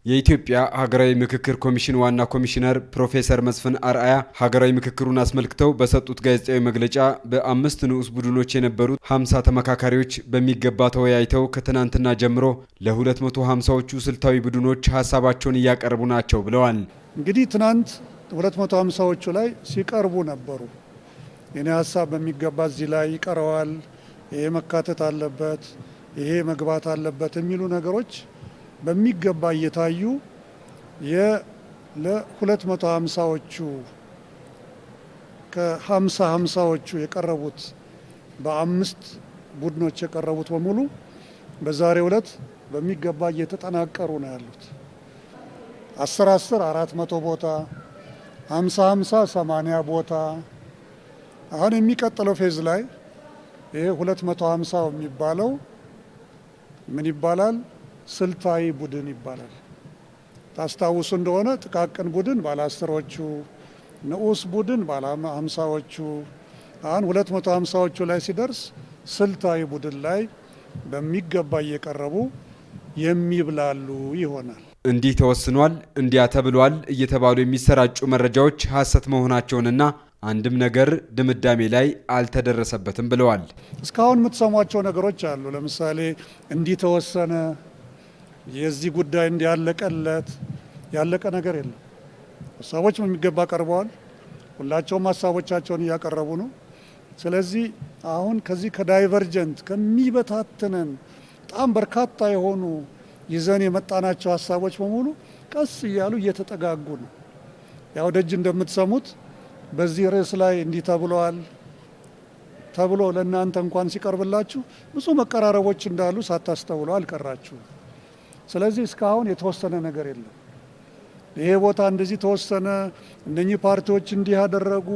የኢትዮጵያ ሀገራዊ ምክክር ኮሚሽን ዋና ኮሚሽነር ፕሮፌሰር መስፍን አርአያ ሀገራዊ ምክክሩን አስመልክተው በሰጡት ጋዜጣዊ መግለጫ በአምስት ንዑስ ቡድኖች የነበሩት 50 ተመካካሪዎች በሚገባ ተወያይተው ከትናንትና ጀምሮ ለ250ዎቹ ስልታዊ ቡድኖች ሀሳባቸውን እያቀረቡ ናቸው ብለዋል። እንግዲህ ትናንት 250ዎቹ ላይ ሲቀርቡ ነበሩ። የኔ ሀሳብ በሚገባ እዚህ ላይ ይቀረዋል፣ ይሄ መካተት አለበት፣ ይሄ መግባት አለበት የሚሉ ነገሮች በሚገባ እየታዩ ለ250ዎቹ ከ50ዎቹ የቀረቡት በአምስት ቡድኖች የቀረቡት በሙሉ በዛሬው ዕለት በሚገባ እየተጠናቀሩ ነው ያሉት። 10 400 ቦታ 50 80 ቦታ። አሁን የሚቀጥለው ፌዝ ላይ ይሄ 250 የሚባለው ምን ይባላል? ስልታዊ ቡድን ይባላል። ታስታውሱ እንደሆነ ጥቃቅን ቡድን ባለ 10ዎቹ፣ ንዑስ ቡድን ባለ 50ዎቹ፣ አሁን 250ዎቹ ላይ ሲደርስ ስልታዊ ቡድን ላይ በሚገባ እየቀረቡ የሚብላሉ ይሆናል። እንዲህ ተወስኗል፣ እንዲያ ተብሏል እየተባሉ የሚሰራጩ መረጃዎች ሐሰት መሆናቸውንና አንድም ነገር ድምዳሜ ላይ አልተደረሰበትም ብለዋል። እስካሁን የምትሰሟቸው ነገሮች አሉ። ለምሳሌ እንዲህ ተወሰነ፣ የዚህ ጉዳይ እንዲያለቀለት፣ ያለቀ ነገር የለም። ሀሳቦች በሚገባ ቀርበዋል። ሁላቸውም ሀሳቦቻቸውን እያቀረቡ ነው። ስለዚህ አሁን ከዚህ ከዳይቨርጀንት ከሚበታትነን በጣም በርካታ የሆኑ ይዘን የመጣናቸው ሀሳቦች በሙሉ ቀስ እያሉ እየተጠጋጉ ነው። ያው ደጅ እንደምትሰሙት በዚህ ርዕስ ላይ እንዲህ ተብሏል ተብሎ ለእናንተ እንኳን ሲቀርብላችሁ ብዙ መቀራረቦች እንዳሉ ሳታስተውሉ አልቀራችሁ። ስለዚህ እስካሁን የተወሰነ ነገር የለም። ይሄ ቦታ እንደዚህ ተወሰነ፣ እነኚህ ፓርቲዎች እንዲህ ያደረጉ፣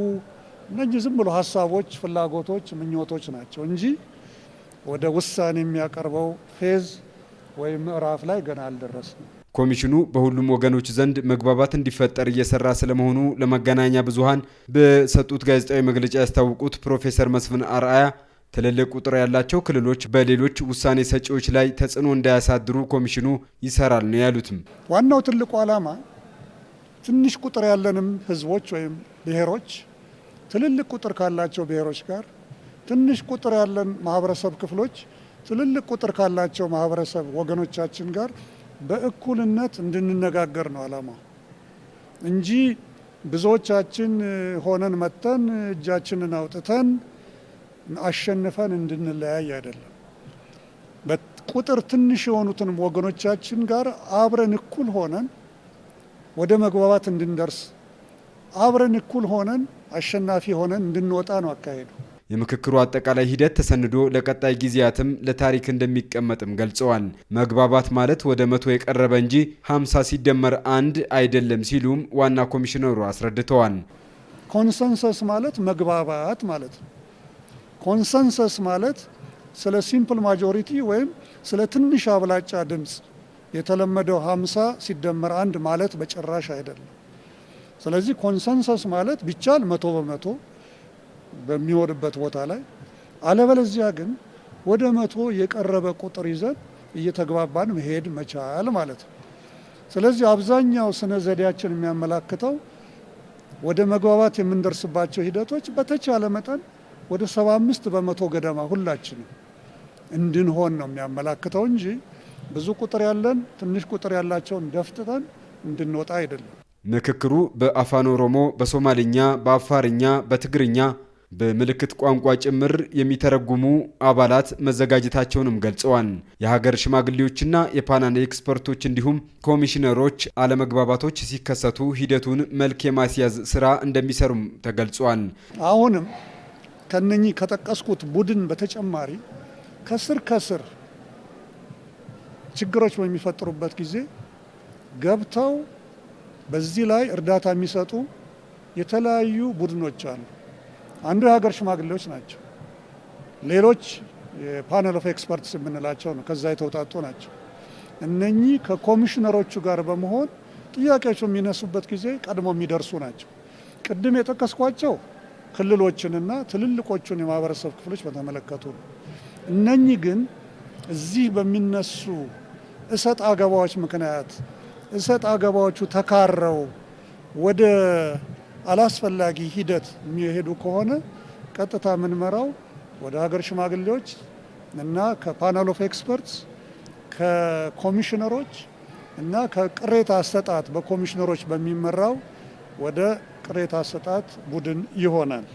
እነኚህ ዝም ብሎ ሀሳቦች፣ ፍላጎቶች፣ ምኞቶች ናቸው እንጂ ወደ ውሳኔ የሚያቀርበው ፌዝ ወይም ምዕራፍ ላይ ገና አልደረስንም። ኮሚሽኑ በሁሉም ወገኖች ዘንድ መግባባት እንዲፈጠር እየሰራ ስለመሆኑ ለመገናኛ ብዙሃን በሰጡት ጋዜጣዊ መግለጫ ያስታወቁት ፕሮፌሰር መስፍን አርአያ ትልልቅ ቁጥር ያላቸው ክልሎች በሌሎች ውሳኔ ሰጪዎች ላይ ተጽዕኖ እንዳያሳድሩ ኮሚሽኑ ይሰራል ነው ያሉትም። ዋናው ትልቁ ዓላማ ትንሽ ቁጥር ያለንም ህዝቦች ወይም ብሔሮች ትልልቅ ቁጥር ካላቸው ብሔሮች ጋር፣ ትንሽ ቁጥር ያለን ማህበረሰብ ክፍሎች ትልልቅ ቁጥር ካላቸው ማህበረሰብ ወገኖቻችን ጋር በእኩልነት እንድንነጋገር ነው ዓላማው እንጂ ብዙዎቻችን ሆነን መጥተን እጃችንን አውጥተን አሸንፈን እንድንለያይ አይደለም። በቁጥር ትንሽ የሆኑትን ወገኖቻችን ጋር አብረን እኩል ሆነን ወደ መግባባት እንድንደርስ፣ አብረን እኩል ሆነን አሸናፊ ሆነን እንድንወጣ ነው አካሄዱ። የምክክሩ አጠቃላይ ሂደት ተሰንዶ ለቀጣይ ጊዜያትም ለታሪክ እንደሚቀመጥም ገልጸዋል። መግባባት ማለት ወደ 100 የቀረበ እንጂ 50 ሲደመር 1 አይደለም ሲሉም ዋና ኮሚሽነሩ አስረድተዋል። ኮንሰንሰስ ማለት መግባባት ማለት ነው። ኮንሰንሰስ ማለት ስለ ሲምፕል ማጆሪቲ ወይም ስለ ትንሽ አብላጫ ድምፅ የተለመደው 50 ሲደመር 1 ማለት በጭራሽ አይደለም። ስለዚህ ኮንሰንሰስ ማለት ቢቻል 100% በሚሆንበት ቦታ ላይ፣ አለበለዚያ ግን ወደ 100 የቀረበ ቁጥር ይዘን እየተግባባን መሄድ መቻል ማለት ነው። ስለዚህ አብዛኛው ስነ ዘዴያችን የሚያመላክተው ወደ መግባባት የምንደርስባቸው ሂደቶች በተቻለ መጠን ወደ 75% ገደማ ሁላችንም እንድንሆን ነው የሚያመላክተው እንጂ ብዙ ቁጥር ያለን ትንሽ ቁጥር ያላቸውን ደፍጥተን እንድንወጣ አይደለም። ምክክሩ በአፋን ኦሮሞ፣ በሶማሊኛ፣ በአፋርኛ፣ በትግርኛ በምልክት ቋንቋ ጭምር የሚተረጉሙ አባላት መዘጋጀታቸውንም ገልጸዋል። የሀገር ሽማግሌዎችና የፓናል ኤክስፐርቶች እንዲሁም ኮሚሽነሮች አለመግባባቶች ሲከሰቱ ሂደቱን መልክ የማስያዝ ስራ እንደሚሰሩም ተገልጿል። አሁንም ከነኚህ ከጠቀስኩት ቡድን በተጨማሪ ከስር ችግሮች በሚፈጥሩበት ጊዜ ገብተው በዚህ ላይ እርዳታ የሚሰጡ የተለያዩ ቡድኖች አሉ። አንዱ የሀገር ሽማግሌዎች ናቸው። ሌሎች የፓነል ኦፍ ኤክስፐርትስ የምንላቸው ነው፣ ከዛ የተውጣጡ ናቸው። እነኚህ ከኮሚሽነሮቹ ጋር በመሆን ጥያቄዎች የሚነሱበት ጊዜ ቀድሞ የሚደርሱ ናቸው። ቅድም የጠቀስኳቸው ክልሎችንና ትልልቆቹን የማህበረሰብ ክፍሎች በተመለከቱ ነው። እነኚህ ግን እዚህ በሚነሱ እሰጥ አገባዎች ምክንያት እሰጥ አገባዎቹ ተካረው ወደ አላስፈላጊ ሂደት የሚሄዱ ከሆነ ቀጥታ የምንመራው ወደ ሀገር ሽማግሌዎች እና ከፓናል ኦፍ ኤክስፐርትስ ከኮሚሽነሮች እና ከቅሬታ አሰጣጥ በኮሚሽነሮች በሚመራው ወደ ቅሬታ አሰጣጥ ቡድን ይሆናል።